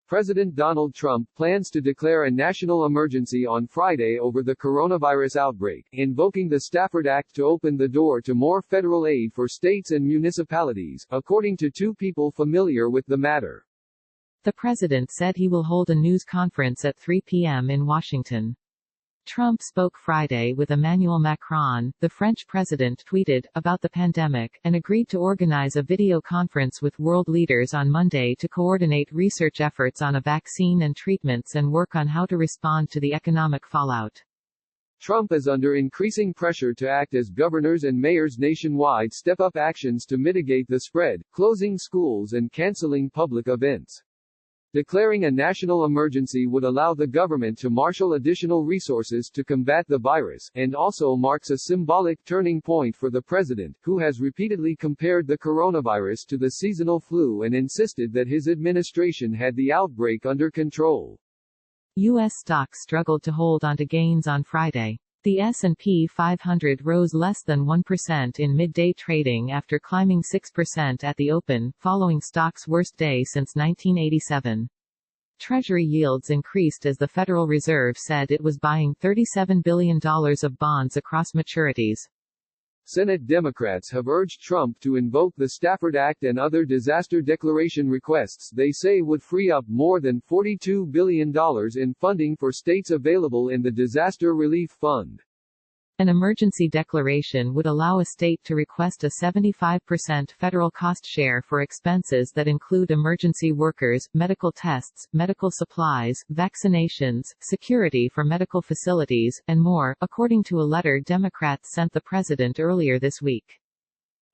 President Donald Trump plans to declare a national emergency on Friday over the coronavirus outbreak, invoking the Stafford Act to open the door to more federal aid for states and municipalities, according to two people familiar with the matter. The president said he will hold a news conference at 3 p.m. in Washington. Trump spoke Friday with Emmanuel Macron, the French president tweeted, about the pandemic, and agreed to organize a video conference with world leaders on Monday to coordinate research efforts on a vaccine and treatments and work on how to respond to the economic fallout. Trump is under increasing pressure to act as governors and mayors nationwide step up actions to mitigate the spread, closing schools and canceling public events. Declaring a national emergency would allow the government to marshal additional resources to combat the virus, and also marks a symbolic turning point for the president, who has repeatedly compared the coronavirus to the seasonal flu and insisted that his administration had the outbreak under control. U.S. stocks struggled to hold onto gains on Friday. The S&P 500 rose less than 1% in midday trading after climbing 6% at the open, following stock's worst day since 1987. Treasury yields increased as the Federal Reserve said it was buying $37 billion of bonds across maturities. Senate Democrats have urged Trump to invoke the Stafford Act and other disaster declaration requests they say would free up more than $42 billion in funding for states available in the Disaster Relief Fund. An emergency declaration would allow a state to request a 75% federal cost share for expenses that include emergency workers, medical tests, medical supplies, vaccinations, security for medical facilities, and more, according to a letter Democrats sent the president earlier this week.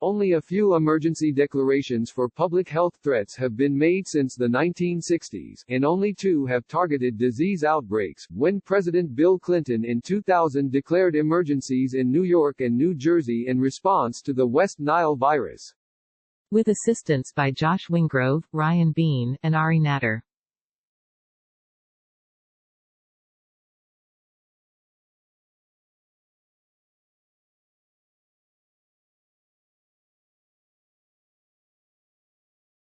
Only a few emergency declarations for public health threats have been made since the 1960s, and only two have targeted disease outbreaks, when President Bill Clinton in 2000 declared emergencies in New York and New Jersey in response to the West Nile virus. With assistance by Josh Wingrove, Ryan Bean, and Ari Natter.